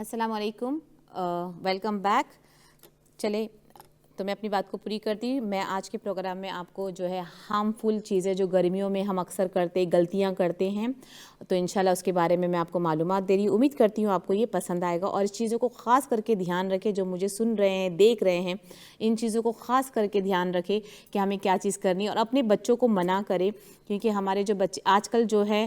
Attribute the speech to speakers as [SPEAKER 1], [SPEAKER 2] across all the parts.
[SPEAKER 1] السلام علیکم، welcome back. چلیں تو میں اپنی بات کو پوری کرتی ہوں۔ میں آج کے پروگرام میں آپ کو جو ہے ہارمفل چیزیں جو گرمیوں میں ہم اکثر غلطیاں کرتے ہیں، تو انشاءاللہ اس کے بارے میں آپ کو معلومات دے رہی ہوں۔ امید کرتی ہوں آپ کو یہ پسند آئے گا، اور اس چیزوں کو خاص کر کے دھیان رکھیں، جو مجھے سن رہے ہیں دیکھ رہے ہیں، ان چیزوں کو خاص کر کے دھیان رکھیں کہ ہمیں کیا چیز کرنی ہے، اور اپنے بچوں کو منع کریں، کیونکہ ہمارے جو بچے آج کل جو ہے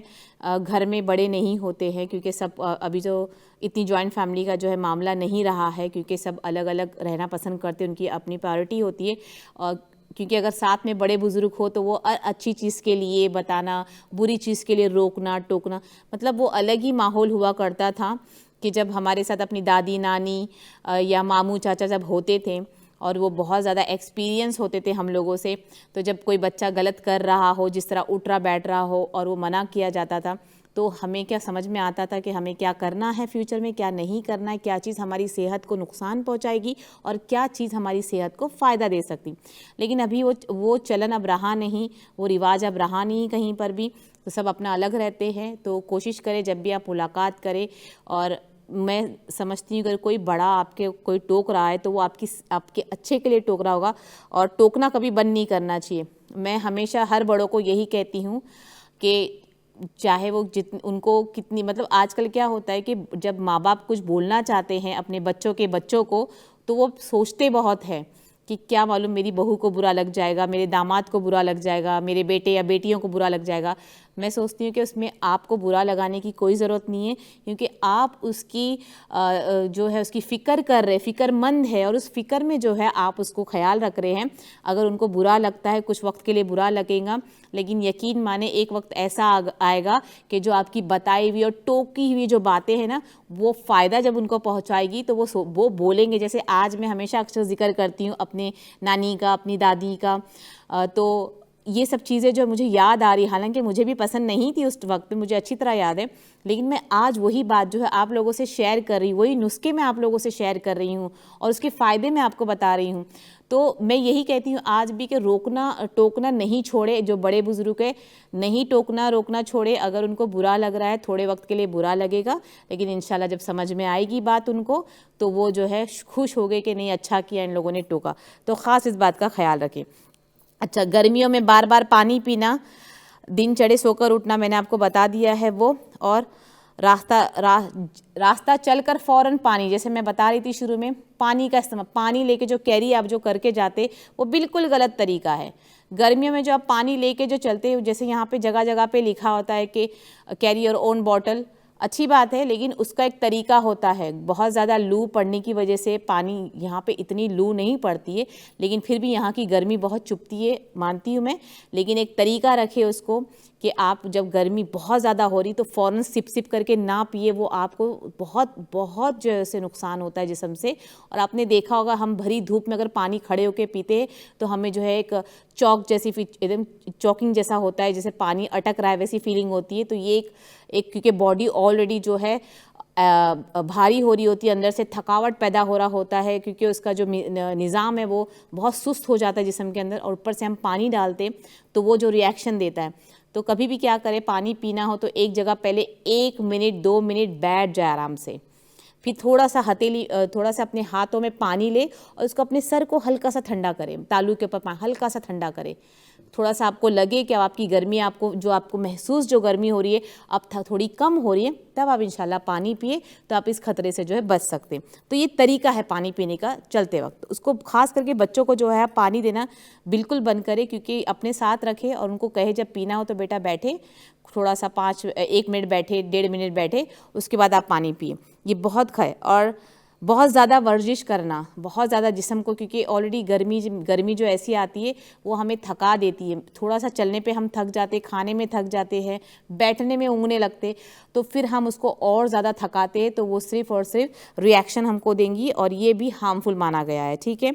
[SPEAKER 1] گھر میں بڑے نہیں ہوتے ہیں، کیونکہ سب ابھی جو اتنی جوائنٹ فیملی کا جو ہے معاملہ نہیں رہا ہے، کیونکہ سب الگ الگ رہنا پسند کرتے ہیں، ان کی اپنی پرائورٹی ہوتی ہے، اور کیونکہ اگر ساتھ میں بڑے بزرگ ہو تو وہ اچھی چیز کے لیے بتانا، بری چیز کے لیے روکنا ٹوکنا، مطلب وہ الگ ہی ماحول ہوا کرتا تھا کہ جب ہمارے ساتھ اپنی دادی نانی یا ماموں چاچا جب ہوتے تھے، اور وہ بہت زیادہ ایکسپیرینس ہوتے تھے ہم لوگوں سے، تو جب کوئی بچہ غلط کر رہا ہو، جس طرح اٹھ رہا بیٹھ رہا ہو اور وہ منع کیا جاتا تھا، تو ہمیں کیا سمجھ میں آتا تھا کہ ہمیں کیا کرنا ہے فیوچر میں، کیا نہیں کرنا ہے، کیا چیز ہماری صحت کو نقصان پہنچائے گی اور کیا چیز ہماری صحت کو فائدہ دے سکتی۔ لیکن ابھی وہ چلن اب رہا نہیں، وہ رواج اب رہا نہیں کہیں پر بھی، تو سب اپنا الگ رہتے ہیں۔ تو کوشش کریں جب بھی آپ ملاقات کریں، اور میں سمجھتی ہوں اگر کوئی بڑا آپ کے کوئی ٹوک رہا ہے تو وہ آپ کے اچھے کے لیے ٹوک رہا ہوگا، اور ٹوکنا کبھی بند نہیں کرنا چاہیے۔ میں ہمیشہ ہر بڑوں کو یہی کہتی ہوں کہ چاہے وہ ان کو کتنی، مطلب آج کل کیا ہوتا ہے کہ جب ماں باپ کچھ بولنا چاہتے ہیں اپنے بچوں کو، تو وہ سوچتے بہت ہے کہ کیا معلوم میری بہو کو برا لگ جائے گا، میرے داماد کو برا لگ جائے گا، میرے بیٹے یا بیٹیوں کو برا لگ جائے گا۔ میں سوچتی ہوں کہ اس میں آپ کو برا لگانے کی کوئی ضرورت نہیں ہے، کیونکہ آپ اس کی جو ہے اس کی فکر مند ہے، اور اس فکر میں جو ہے آپ اس کو خیال رکھ رہے ہیں۔ اگر ان کو برا لگتا ہے، کچھ وقت کے لیے برا لگے گا، لیکن یقین مانے ایک وقت ایسا آئے گا کہ جو آپ کی بتائی ہوئی اور ٹوکی ہوئی جو باتیں ہیں نا، وہ فائدہ جب ان کو پہنچائے گی تو وہ بولیں گے۔ جیسے آج میں ہمیشہ اکثر ذکر کرتی ہوں اپنے نانی کا، اپنی دادی کا، تو یہ سب چیزیں جو مجھے یاد آ رہی، حالانکہ مجھے بھی پسند نہیں تھی اس وقت، مجھے اچھی طرح یاد ہے، لیکن میں آج وہی بات جو ہے آپ لوگوں سے شیئر کر رہی ہوں، وہی نسخے میں آپ لوگوں سے شیئر کر رہی ہوں، اور اس کے فائدے میں آپ کو بتا رہی ہوں۔ تو میں یہی کہتی ہوں آج بھی کہ روکنا ٹوکنا نہیں چھوڑے، جو بڑے بزرگ ہے نہیں روکنا چھوڑے۔ اگر ان کو برا لگ رہا ہے، تھوڑے وقت کے لیے برا لگے گا، لیکن انشاءاللہ جب سمجھ میں آئے گی بات ان کو، تو وہ جو ہے خوش ہو گئے کہ نہیں اچھا کیا ان لوگوں نے ٹوکا۔ تو خاص اس بات کا خیال رکھیں۔ اچھا، گرمیوں میں بار بار پانی پینا، دن چڑھے سو کر اٹھنا، میں نے آپ کو بتا دیا ہے وہ، اور راستہ چل کر فوراً پانی، جیسے میں بتا رہی تھی شروع میں، پانی کا استعمال، پانی لے کے جو کیری آپ جو کر کے جاتے، وہ بالکل غلط طریقہ ہے۔ گرمیوں میں جو آپ پانی لے کے جو چلتے، جیسے یہاں پہ جگہ جگہ پہ لکھا ہوتا ہے کہ کیری یور اون بوٹل، اچھی بات ہے، لیکن اس کا ایک طریقہ ہوتا ہے۔ بہت زیادہ لو پڑنے کی وجہ سے پانی یہاں پہ اتنی لو نہیں پڑتی ہے، لیکن پھر بھی یہاں کی گرمی بہت چبھتی ہے، مانتی ہوں میں، لیکن ایک طریقہ رکھے اس کو کہ آپ جب گرمی بہت زیادہ ہو رہی تو فوراً سپ کر کے نہ پیے، وہ آپ کو بہت بہت جو ہے نقصان ہوتا ہے جسم سے۔ اور آپ نے دیکھا ہوگا ہم بھری دھوپ میں اگر پانی کھڑے ہو کے پیتے ہیں تو ہمیں جو ہے ایک چوکنگ جیسا ہوتا ہے، جیسے پانی اٹک رہا ہے ویسی فیلنگ ہوتی ہے۔ تو یہ ایک کیونکہ باڈی آلریڈی جو ہے بھاری ہو رہی ہوتی ہے، اندر سے تھکاوٹ پیدا ہو رہا ہوتا ہے، کیونکہ اس کا جو نظام ہے وہ بہت سست ہو جاتا ہے جسم کے اندر، اور اوپر سے ہم پانی ڈالتے تو وہ جو ریئیکشن دیتا ہے۔ تو کبھی بھی کیا کرے، پانی پینا ہو تو ایک جگہ پہلے 1 منٹ 2 منٹ بیٹھ جائے آرام سے، پھر تھوڑا سا اپنے ہاتھوں میں پانی لے اور اس کو اپنے سر کو ہلکا سا ٹھنڈا کرے، تالو کے اوپر ہلکا سا ٹھنڈا کرے، تھوڑا سا آپ کو لگے کہ آپ کی گرمی، آپ کو محسوس جو گرمی ہو رہی ہے اب تھوڑی کم ہو رہی ہے، تب آپ انشاءاللہ پانی پیے تو آپ اس خطرے سے جو ہے بچ سکتے ہیں۔ تو یہ طریقہ ہے پانی پینے کا چلتے وقت۔ اس کو خاص کر کے بچوں کو جو ہے پانی دینا بالکل بند کرے، کیونکہ اپنے ساتھ رکھے اور ان کو کہے جب پینا ہو تو بیٹا بیٹھے، تھوڑا سا 1 منٹ بیٹھے، 1.5 منٹ بیٹھے، اس کے بعد آپ پانی پیے۔ یہ بہت اور بہت زیادہ ورزش کرنا، بہت زیادہ جسم کو، کیونکہ آلریڈی گرمی جو ایسی آتی ہے وہ ہمیں تھکا دیتی ہے، تھوڑا سا چلنے پہ ہم تھک جاتے، کھانے میں تھک جاتے ہیں، بیٹھنے میں اونگنے لگتے، تو پھر ہم اس کو اور زیادہ تھکاتے ہیں، تو وہ صرف اور صرف ریئیکشن ہم کو دیں گی، اور یہ بھی ہارمفل مانا گیا ہے۔ ٹھیک ہے،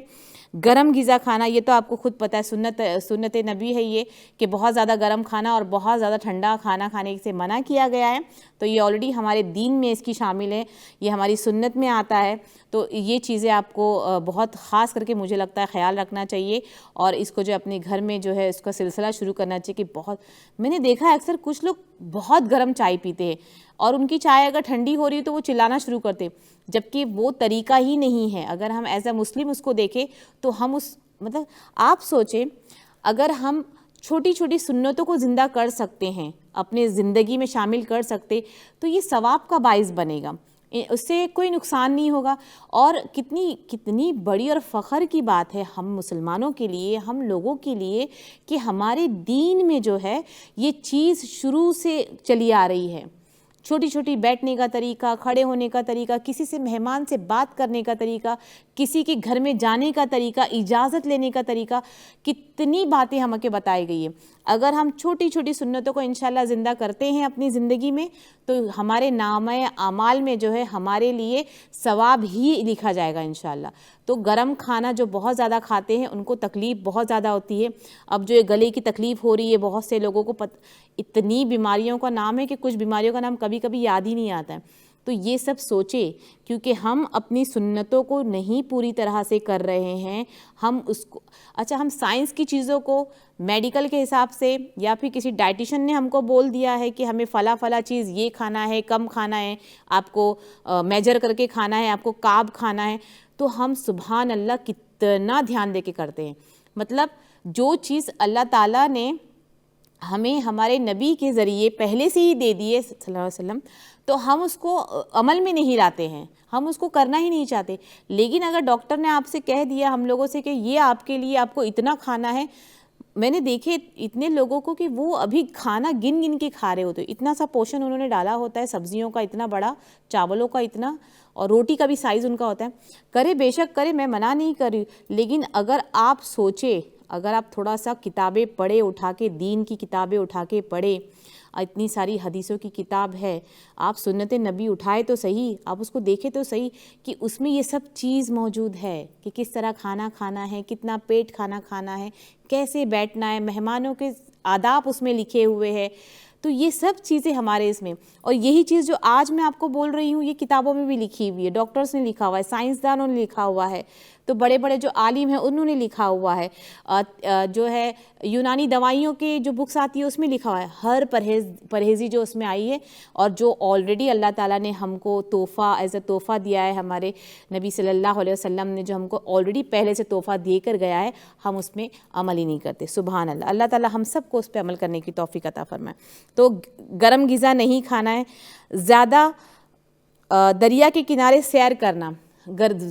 [SPEAKER 1] گرم غذا کھانا، یہ تو آپ کو خود پتہ ہے، سنت نبی ہے یہ، کہ بہت زیادہ گرم کھانا اور بہت زیادہ ٹھنڈا کھانا کھانے سے منع کیا گیا ہے۔ تو یہ آلریڈی ہمارے دین میں اس کی شامل ہے، یہ ہماری سنت میں آتا ہے تو یہ چیزیں آپ کو بہت خاص کر کے مجھے لگتا ہے خیال رکھنا چاہیے، اور اس کو جو اپنے گھر میں جو ہے اس کا سلسلہ شروع کرنا چاہیے کہ بہت، میں نے دیکھا ہے اکثر کچھ لوگ بہت گرم چائے پیتے ہیں اور ان کی چائے اگر ٹھنڈی ہو رہی ہے تو وہ چلانا شروع کرتے، جبکہ وہ طریقہ ہی نہیں ہے۔ اگر ہم ایز اے مسلم اس کو دیکھیں تو ہم اس مطلب آپ سوچیں اگر ہم چھوٹی چھوٹی سنتوں کو زندہ کر سکتے ہیں، اپنے زندگی میں شامل کر سکتے، تو یہ ثواب کا باعث بنے گا، اس سے کوئی نقصان نہیں ہوگا۔ اور کتنی بڑی اور فخر کی بات ہے ہم مسلمانوں کے لیے، ہم لوگوں کے لیے، کہ ہمارے دین میں جو ہے یہ چیز شروع سے چلی آ رہی ہے۔ چھوٹی چھوٹی بیٹھنے کا طریقہ، کھڑے ہونے کا طریقہ، کسی سے مہمان سے بات کرنے کا طریقہ، کسی کے گھر میں جانے کا طریقہ، اجازت لینے کا طریقہ، کتنی باتیں ہم کو بتائی گئی ہیں۔ اگر ہم چھوٹی چھوٹی سنتوں کو انشاءاللہ زندہ کرتے ہیں اپنی زندگی میں تو ہمارے نامہ اعمال میں جو ہے ہمارے لیے ثواب ہی لکھا جائے گا انشاءاللہ۔ تو گرم کھانا جو بہت زیادہ کھاتے ہیں ان کو تکلیف بہت زیادہ ہوتی ہے۔ اب جو گلے کی تکلیف ہو رہی ہے بہت سے لوگوں کو، اتنی بیماریوں کا نام ہے کہ کچھ بیماریوں کا نام کبھی کبھی یاد ہی نہیں آتا ہے۔ تو یہ سب سوچے، کیونکہ ہم اپنی سنتوں کو نہیں پوری طرح سے کر رہے ہیں، ہم اس کو ہم سائنس کی چیزوں کو میڈیکل کے حساب سے یا پھر کسی ڈائٹیشن نے ہم کو بول دیا ہے کہ ہمیں فلاں چیز یہ کھانا ہے، کم کھانا ہے، آپ کو میجر کر کے کھانا ہے، آپ کو کارب کھانا ہے، تو ہم سبحان اللہ کتنا دھیان دے کے کرتے ہیں۔ مطلب جو چیز اللہ تعالیٰ نے ہمیں ہمارے نبی کے ذریعے پہلے سے ہی دے دیے صلی اللہ علیہ وسلم، تو ہم اس کو عمل میں نہیں لاتے ہیں، ہم اس کو کرنا ہی نہیں چاہتے۔ لیکن اگر ڈاکٹر نے آپ سے کہہ دیا ہم لوگوں سے کہ یہ آپ کے لیے آپ کو اتنا کھانا ہے، میں نے دیکھے اتنے لوگوں کو کہ وہ ابھی کھانا گن گن کے کھا رہے ہوتے، اتنا سا پورشن انہوں نے ڈالا ہوتا ہے، سبزیوں کا اتنا بڑا، چاولوں کا اتنا، اور روٹی کا بھی سائز ان کا ہوتا ہے۔ کرے بے شک کرے، میں منع نہیں کر رہی، لیکن اگر آپ سوچے، اگر آپ تھوڑا سا کتابیں پڑھے، اٹھا کے دین کی کتابیں اٹھا کے پڑھے، اتنی ساری حدیثوں کی کتاب ہے، آپ سنت نبی اٹھائے تو صحیح، آپ اس کو دیکھیں تو صحیح کہ اس میں یہ سب چیز موجود ہے کہ کس طرح کھانا کھانا ہے، کتنا پیٹ کھانا کھانا ہے، کیسے بیٹھنا ہے، مہمانوں کے آداب اس میں لکھے ہوئے ہیں۔ تو یہ سب چیزیں ہمارے اس میں، اور یہی چیز جو آج میں آپ کو بول رہی ہوں یہ کتابوں میں بھی لکھی ہوئی ہے، ڈاکٹرز نے لکھا ہوا ہے، سائنسدانوں نے لکھا ہوا ہے، تو بڑے بڑے جو عالم ہیں انہوں نے لکھا ہوا ہے، جو ہے یونانی دوائیوں کے جو بکس آتی ہے اس میں لکھا ہوا ہے، ہر پرہیزی جو اس میں آئی ہے، اور جو آلریڈی اللہ تعالیٰ نے ہم کو تحفہ ایز اے تحفہ دیا ہے، ہمارے نبی صلی اللہ علیہ وسلم نے جو ہم کو آلریڈی پہلے سے تحفہ دے کر گیا ہے، ہم اس میں عمل ہی نہیں کرتے۔ سبحان اللہ، اللہ تعالیٰ ہم سب کو اس پہ عمل کرنے کی توفیق عطا فرمائے۔ تو گرم غذا نہیں کھانا ہے، زیادہ دریا کے کنارے سیر کرنا،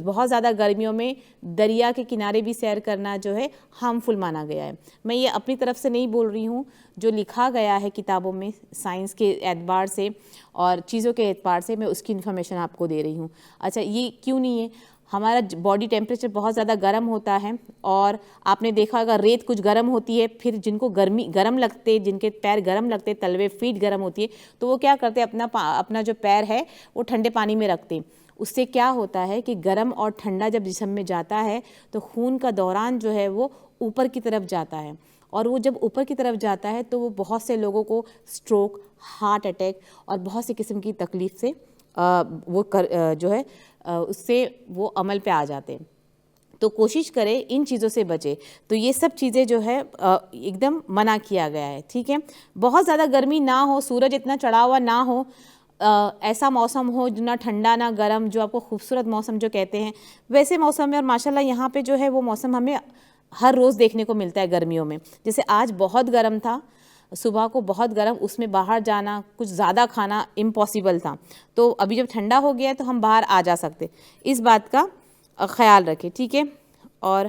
[SPEAKER 1] بہت زیادہ گرمیوں میں دریا کے کنارے بھی سیر کرنا جو ہے ہارمفل مانا گیا ہے۔ میں یہ اپنی طرف سے نہیں بول رہی ہوں، جو لکھا گیا ہے کتابوں میں سائنس کے اعتبار سے اور چیزوں کے اعتبار سے، میں اس کی انفارمیشن آپ کو دے رہی ہوں۔ اچھا، یہ کیوں نہیں ہے؟ ہمارا باڈی ٹیمپریچر بہت زیادہ گرم ہوتا ہے، اور آپ نے دیکھا اگر ریت کچھ گرم ہوتی ہے، پھر جن کو گرم لگتے، جن کے پیر گرم لگتے، تلوے فیٹ گرم ہوتی ہے، تو وہ کیا کرتے، اپنا جو پیر ہے وہ ٹھنڈے پانی میں رکھتے۔ اس سے کیا ہوتا ہے کہ گرم اور ٹھنڈا جب جسم میں جاتا ہے تو خون کا دوران جو ہے وہ اوپر کی طرف جاتا ہے، اور وہ جب اوپر کی طرف جاتا ہے تو وہ بہت سے لوگوں کو سٹروک، ہارٹ اٹیک اور بہت سی قسم کی تکلیف سے جو ہے اس سے وہ عمل پہ آ جاتے ہیں۔ تو کوشش کرے ان چیزوں سے بچے۔ تو یہ سب چیزیں جو ہے ایک دم منع کیا گیا ہے، ٹھیک ہے۔ بہت زیادہ گرمی نہ ہو، سورج اتنا چڑھا ہوا نہ ہو، ایسا موسم ہو نہ ٹھنڈا نہ گرم، جو آپ کو خوبصورت موسم جو کہتے ہیں ویسے موسم میں۔ اور ماشاءاللہ یہاں پہ جو ہے وہ موسم ہمیں ہر روز دیکھنے کو ملتا ہے گرمیوں میں۔ جیسے آج بہت گرم تھا، صبح کو بہت گرم، اس میں باہر جانا، کچھ زیادہ کھانا امپاسبل تھا، تو ابھی جب ٹھنڈا ہو گیا ہے تو ہم باہر آ جا سکتے، اس بات کا خیال رکھیں، ٹھیک ہے۔ اور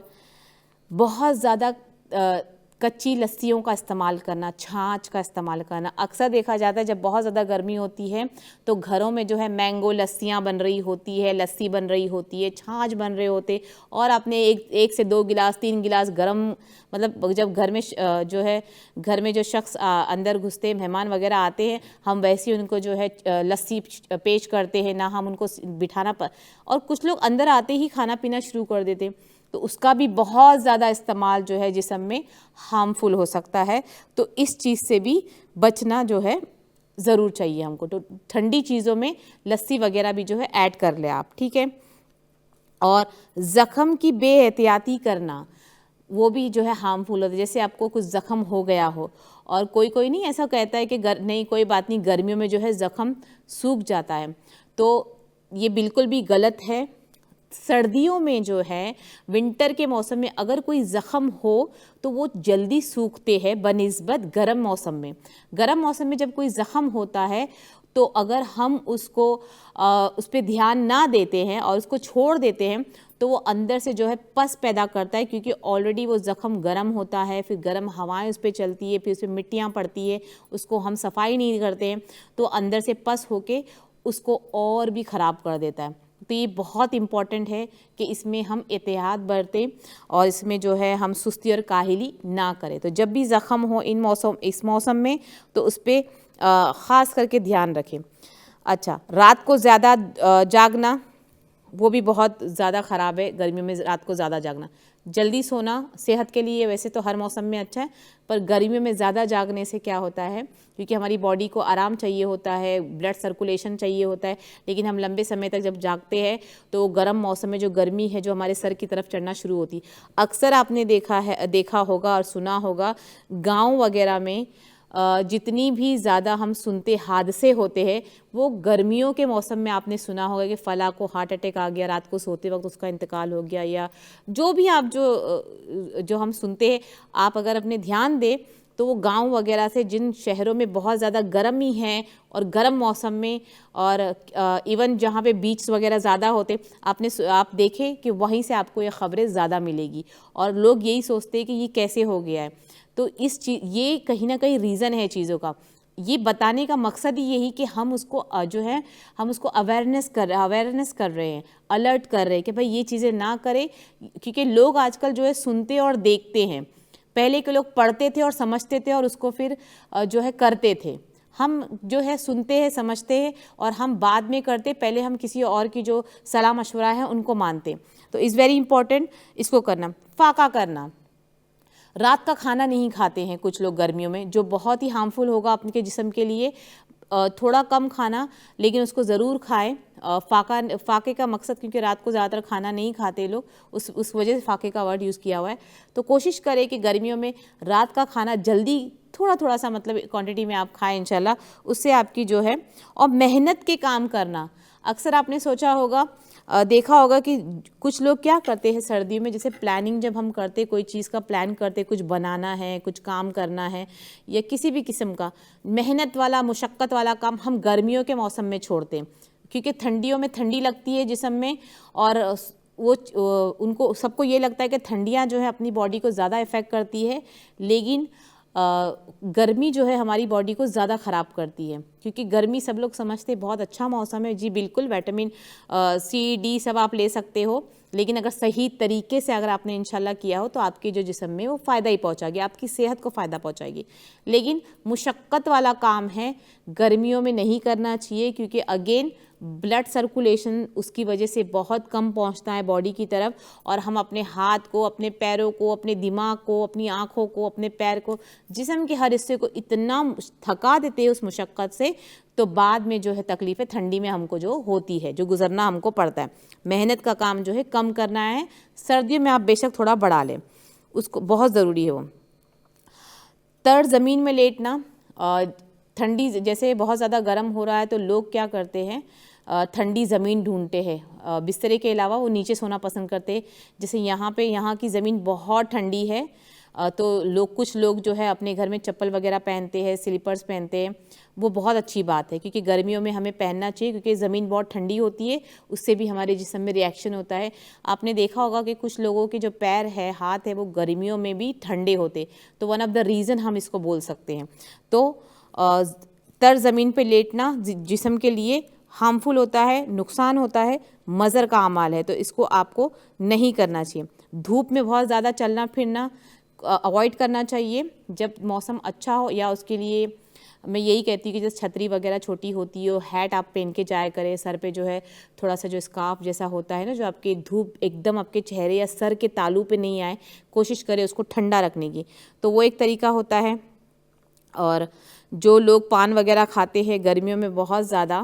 [SPEAKER 1] بہت زیادہ کچی لسیوں کا استعمال کرنا، چھاچھ کا استعمال کرنا، اکثر دیکھا جاتا ہے جب بہت زیادہ گرمی ہوتی ہے تو گھروں میں جو ہے مینگو لسیاں بن رہی ہوتی ہے، لسی بن رہی ہوتی ہے، چھاچھ بن رہے ہوتے، اور آپ نے ایک سے 2 گلاس 3 گلاس گرم، مطلب جب گھر میں جو ہے گھر میں جو شخص اندر گھستے، مہمان وغیرہ آتے ہیں، ہم ویسے ان کو جو ہے لسی پیش کرتے ہیں، نہ ہم ان کو بٹھانا اور کچھ لوگ اندر آتے ہی کھانا پینا شروع کر دیتے، تو اس کا بھی بہت زیادہ استعمال جو ہے جسم میں ہارمفل ہو سکتا ہے۔ تو اس چیز سے بھی بچنا جو ہے ضرور چاہیے ہم کو۔ تو ٹھنڈی چیزوں میں لسی وغیرہ بھی جو ہے ایڈ کر لیں آپ، ٹھیک ہے۔ اور زخم کی بے احتیاطی کرنا وہ بھی جو ہے ہارمفل ہوتا ہے. جیسے آپ کو کچھ زخم ہو گیا ہو اور کوئی نہیں ایسا کہتا ہے کہ نہیں کوئی بات نہیں, گرمیوں میں جو ہے زخم سوکھ جاتا ہے, تو یہ بالکل بھی غلط ہے. سردیوں میں جو ہے ونٹر کے موسم میں اگر کوئی زخم ہو تو وہ جلدی سوکھتے ہیں بنسبت گرم موسم میں. گرم موسم میں جب کوئی زخم ہوتا ہے تو اگر ہم اس پہ دھیان نہ دیتے ہیں اور اس کو چھوڑ دیتے ہیں تو وہ اندر سے جو ہے پس پیدا کرتا ہے, کیونکہ آلریڈی وہ زخم گرم ہوتا ہے, پھر گرم ہوائیں اس پہ چلتی ہے, پھر اس پہ مٹیاں پڑتی ہے, اس کو ہم صفائی نہیں کرتے ہیں تو اندر سے پس ہو کے اس کو اور بھی خراب کر دیتا ہے. تو یہ بہت امپورٹنٹ ہے کہ اس میں ہم احتیاط برتیں اور اس میں جو ہے ہم سستی اور کاہلی نہ کریں. تو جب بھی زخم ہو اس موسم میں تو اس پہ خاص کر کے دھیان رکھیں. اچھا, رات کو زیادہ جاگنا وہ بھی بہت زیادہ خراب ہے. گرمیوں میں رات کو زیادہ جاگنا, جلدی سونا صحت کے لیے ویسے تو ہر موسم میں اچھا ہے, پر گرمیوں میں زیادہ جاگنے سے کیا ہوتا ہے, کیونکہ ہماری باڈی کو آرام چاہیے ہوتا ہے, بلڈ سرکولیشن چاہیے ہوتا ہے, لیکن ہم لمبے سمے تک جب جاگتے ہیں تو گرم موسم میں جو گرمی ہے جو ہمارے سر کی طرف چڑھنا شروع ہوتی. اکثر آپ نے دیکھا ہوگا اور سنا ہوگا گاؤں وغیرہ میں جتنی بھی زیادہ ہم سنتے حادثے ہوتے ہیں وہ گرمیوں کے موسم میں. آپ نے سنا ہوگا کہ فلاں کو ہارٹ اٹیک آ گیا, رات کو سوتے وقت اس کا انتقال ہو گیا, یا جو بھی آپ جو ہم سنتے ہیں, آپ اگر اپنے دھیان دیں تو وہ گاؤں وغیرہ سے جن شہروں میں بہت زیادہ گرمی ہے اور گرم موسم میں, اور ایون جہاں پہ بیچ وغیرہ زیادہ ہوتے, آپ دیکھیں کہ وہیں سے آپ کو یہ خبریں زیادہ ملے گی, اور لوگ یہی سوچتے ہیں کہ یہ کیسے ہو گیا ہے. تو یہ کہیں نہ کہیں ریزن ہے چیزوں کا. یہ بتانے کا مقصد ہی یہی کہ ہم اس کو جو ہے ہم اس کو اویئرنیس کر رہے ہیں, الرٹ کر رہے ہیں کہ بھائی یہ چیزیں نہ کریں, کیونکہ لوگ آج کل جو ہے سنتے اور دیکھتے ہیں. پہلے کے لوگ پڑھتے تھے اور سمجھتے تھے اور اس کو پھر جو ہے کرتے تھے. ہم جو ہے سنتے ہیں, سمجھتے ہیں اور ہم بعد میں کرتے, پہلے ہم کسی اور کی جو صلاح مشورہ ہے ان کو مانتے. تو از ویری امپورٹنٹ اس کو کرنا. فاقہ کرنا, رات کا کھانا نہیں کھاتے ہیں کچھ لوگ گرمیوں میں, جو بہت ہی ہارمفل ہوگا آپ کے جسم کے لیے. تھوڑا کم کھانا لیکن اس کو ضرور کھائیں. فاقے کا مقصد, کیونکہ رات کو زیادہ تر کھانا نہیں کھاتے لوگ, اس وجہ سے فاقے کا ورڈ یوز کیا ہوا ہے. تو کوشش کریں کہ گرمیوں میں رات کا کھانا جلدی تھوڑا سا مطلب کوانٹٹی میں آپ کھائیں انشاءاللہ, اس سے آپ کی جو ہے. اور محنت کے کام کرنا, اکثر آپ نے سوچا ہوگا دیکھا ہوگا کہ کچھ لوگ کیا کرتے ہیں سردیوں میں, جیسے پلاننگ جب ہم کرتے, کوئی چیز کا پلان کرتے, کچھ بنانا ہے, کچھ کام کرنا ہے یا کسی بھی قسم کا محنت والا مشقت والا کام ہم گرمیوں کے موسم میں چھوڑتے ہیں, کیونکہ ٹھنڈیوں میں ٹھنڈی لگتی ہے جسم میں, اور وہ ان کو سب کو یہ لگتا ہے کہ ٹھنڈیاں جو ہے اپنی باڈی کو زیادہ افیکٹ کرتی ہے, لیکن گرمی جو ہے ہماری باڈی کو زیادہ خراب کرتی ہے. کیونکہ گرمی سب لوگ سمجھتے بہت اچھا موسم ہے, جی بالکل وٹامن سی ڈی سب آپ لے سکتے ہو, لیکن اگر صحیح طریقے سے اگر آپ نے انشاءاللہ کیا ہو تو آپ کے جو جسم میں وہ فائدہ ہی پہنچا گی, آپ کی صحت کو فائدہ پہنچائے گی. لیکن مشقت والا کام ہے گرمیوں میں نہیں کرنا چاہیے, کیونکہ اگین بلڈ سرکولیشن اس کی وجہ سے بہت کم پہنچتا ہے باڈی کی طرف, اور ہم اپنے ہاتھ کو, اپنے پیروں کو, اپنے دماغ کو, اپنی آنکھوں کو, اپنے پیر کو, جسم کے ہر حصے کو اتنا تھکا دیتے ہیں اس مشقت سے, تو بعد میں جو ہے تکلیفیں ٹھنڈی میں ہم کو جو ہوتی ہے, جو گزرنا ہم کو پڑتا ہے. محنت کا کام جو ہے کم کرنا ہے. سردیوں میں آپ بے شک تھوڑا بڑھا لیں, اس کو بہت ضروری ہے وہ. تر زمین میں لیٹنا, ٹھنڈی جیسے بہت زیادہ گرم ہو رہا ہے تو لوگ کیا کرتے ہیں, ٹھنڈی زمین ڈھونڈتے ہیں, بسترے کے علاوہ وہ نیچے سونا پسند کرتے ہیں. جیسے یہاں کی زمین بہت ٹھنڈی ہے تو کچھ لوگ جو ہے اپنے گھر میں چپل وغیرہ پہنتے ہیں, سلیپرز پہنتے ہیں. وہ بہت اچھی بات ہے, کیونکہ گرمیوں میں ہمیں پہننا چاہیے, کیونکہ زمین بہت ٹھنڈی ہوتی ہے, اس سے بھی ہمارے جسم میں ریئیکشن ہوتا ہے. آپ نے دیکھا ہوگا کہ کچھ لوگوں کے جو پیر ہے, ہاتھ ہے, وہ گرمیوں میں بھی ٹھنڈے ہوتے, تو ون آف دا ریزن ہم اس کو بول سکتے ہیں. تو تر زمین پہ لیٹنا جسم کے لیے ہارمفل ہوتا ہے, نقصان ہوتا ہے, مضر کا اعمال ہے, تو اس کو آپ کو نہیں کرنا چاہیے. دھوپ میں بہت زیادہ چلنا پھرنا اوائڈ کرنا چاہیے جب موسم اچھا ہو, یا اس کے لیے میں یہی کہتی ہوں کہ جیسے چھتری وغیرہ چھوٹی ہوتی ہے, ہیٹ آپ پہن کے جایا کریں, سر پہ جو ہے تھوڑا سا جو اسکارف جیسا ہوتا ہے نا, جو آپ کے دھوپ ایک دم آپ کے چہرے یا سر کے تالو پہ نہیں آئے, کوشش کریں اس کو ٹھنڈا رکھنے کی, تو وہ ایک طریقہ ہوتا ہے. اور جو لوگ پان وغیرہ کھاتے ہیں گرمیوں میں بہت زیادہ,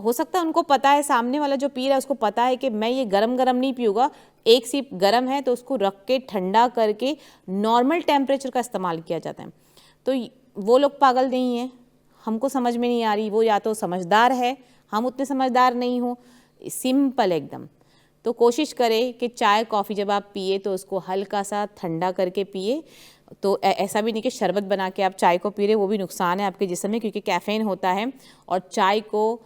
[SPEAKER 1] ہو سکتا ہے ان کو پتہ ہے، سامنے والا جو پی رہا ہے اس کو پتہ ہے کہ میں یہ گرم گرم نہیں پیوں گا، ایک سیپ گرم ہے تو اس کو رکھ کے ٹھنڈا کر کے نارمل ٹیمپریچر کا استعمال کیا جاتا ہے. تو وہ لوگ پاگل نہیں ہیں، ہم کو سمجھ میں نہیں آ رہی، وہ یا تو سمجھدار ہے، ہم اتنے سمجھدار نہیں ہوں. سمپل ایک دم. تو کوشش کرے کہ چائے کافی جب آپ پیے تو اس کو ہلکا سا ٹھنڈا کر کے پیے. تو ایسا بھی نہیں کہ شربت بنا کے آپ چائے کو پی رہے، وہ بھی نقصان ہے آپ کے جسم میں، کیونکہ کیفین ہوتا ہے. اور چائے کو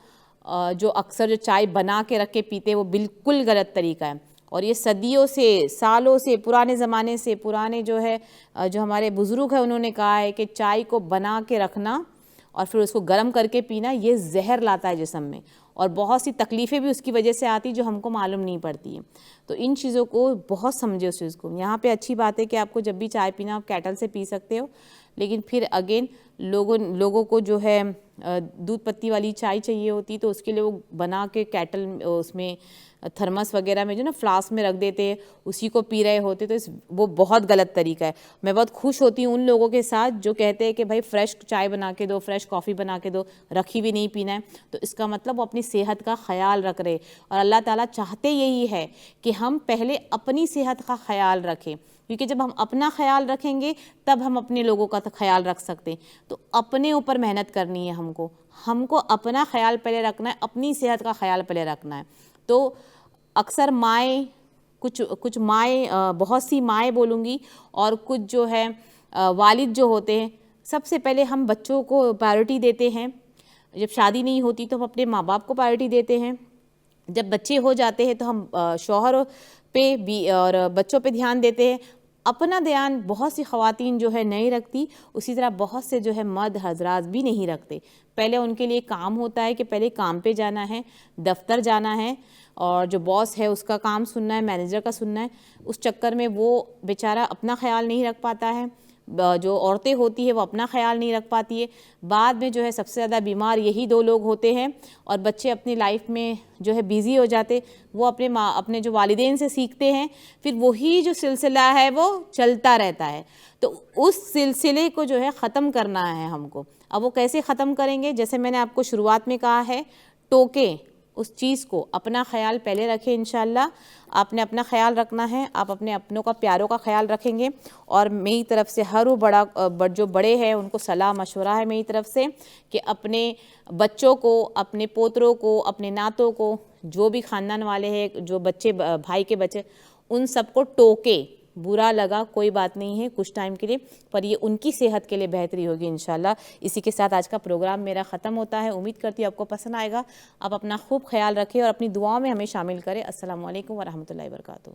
[SPEAKER 1] جو اکثر جو چائے بنا کے رکھ کے پیتے وہ بالکل غلط طریقہ ہے. اور یہ صدیوں سے، سالوں سے، پرانے زمانے سے، پرانے جو ہے جو ہمارے بزرگ ہیں انہوں نے کہا ہے کہ چائے کو بنا کے رکھنا اور پھر اس کو گرم کر کے پینا یہ زہر لاتا ہے جسم میں، اور بہت سی تکلیفیں بھی اس کی وجہ سے آتی جو ہم کو معلوم نہیں پڑتی ہیں. تو ان چیزوں کو بہت سمجھے اس چیز کو. یہاں پہ اچھی بات ہے کہ آپ کو جب بھی چائے پینا آپ کیٹل سے پی سکتے ہو، لیکن پھر اگین لوگوں کو جو ہے دودھ پتی والی چائے چاہیے ہوتی تو اس کے لیے وہ بنا کے کیٹل اس میں تھرمس وغیرہ میں جو نا فلاسک میں رکھ دیتے ہیں، اسی کو پی رہے ہوتے، تو وہ بہت غلط طریقہ ہے. میں بہت خوش ہوتی ہوں ان لوگوں کے ساتھ جو کہتے ہیں کہ بھائی فریش چائے بنا کے دو، فریش کافی بنا کے دو، رکھی بھی نہیں پینا ہے. تو اس کا مطلب وہ اپنی صحت کا خیال رکھ رہے، اور اللہ تعالیٰ چاہتے یہی ہے کہ ہم پہلے اپنی صحت کا خیال رکھیں، کیونکہ جب ہم اپنا خیال رکھیں گے تب ہم اپنے لوگوں کا خیال رکھ سکتے ہیں. تو اپنے اوپر محنت کرنی ہے ہم کو اپنا خیال پہلے رکھنا ہے، اپنی صحت کا خیال پہلے رکھنا ہے. تو اکثر مائیں کچھ مائیں، بہت سی مائیں بولوں گی، اور کچھ جو ہے والد جو ہوتے ہیں، سب سے پہلے ہم بچوں کو پرائیورٹی دیتے ہیں. جب شادی نہیں ہوتی تو ہم اپنے ماں باپ کو پرائیورٹی دیتے ہیں، جب بچے ہو جاتے ہیں تو ہم شوہر پہ بھی اور بچوں پہ دھیان دیتے ہیں. اپنا دھیان بہت سی خواتین جو ہے نہیں رکھتی، اسی طرح بہت سے جو ہے مرد حضرات بھی نہیں رکھتے. پہلے ان کے لیے کام ہوتا ہے کہ پہلے کام پہ جانا ہے، دفتر جانا ہے، اور جو باس ہے اس کا کام سننا ہے، مینیجر کا سننا ہے. اس چکر میں وہ بیچارہ اپنا خیال نہیں رکھ پاتا ہے. جو عورتیں ہوتی ہیں وہ اپنا خیال نہیں رکھ پاتی ہے. بعد میں جو ہے سب سے زیادہ بیمار یہی دو لوگ ہوتے ہیں، اور بچے اپنی لائف میں جو ہے بیزی ہو جاتے. وہ اپنے جو والدین سے سیکھتے ہیں، پھر وہی جو سلسلہ ہے وہ چلتا رہتا ہے. تو اس سلسلے کو جو ہے ختم کرنا ہے ہم کو. اب وہ کیسے ختم کریں گے؟ جیسے میں نے آپ کو شروعات میں کہا ہے، ٹوکیں اس چیز کو، اپنا خیال پہلے رکھیں. انشاءاللہ آپ نے اپنا خیال رکھنا ہے، آپ اپنے اپنوں کا، پیاروں کا خیال رکھیں گے. اور میری طرف سے ہر وہ جو بڑے ہیں ان کو صلاح مشورہ ہے میری طرف سے کہ اپنے بچوں کو، اپنے پوتروں کو، اپنے ناتوں کو، جو بھی خاندان والے ہیں، جو بچے، بھائی کے بچے، ان سب کو ٹوکے. برا لگا کوئی بات نہیں ہے کچھ ٹائم کے لیے، پر یہ ان کی صحت کے لیے بہتری ہوگی انشاءاللہ. اسی کے ساتھ آج کا پروگرام میرا ختم ہوتا ہے. امید کرتی ہوں آپ کو پسند آئے گا. آپ اپنا خوب خیال رکھیں اور اپنی دعاؤں میں ہمیں شامل کریں. السلام علیکم ورحمۃ اللہ وبرکاتہ.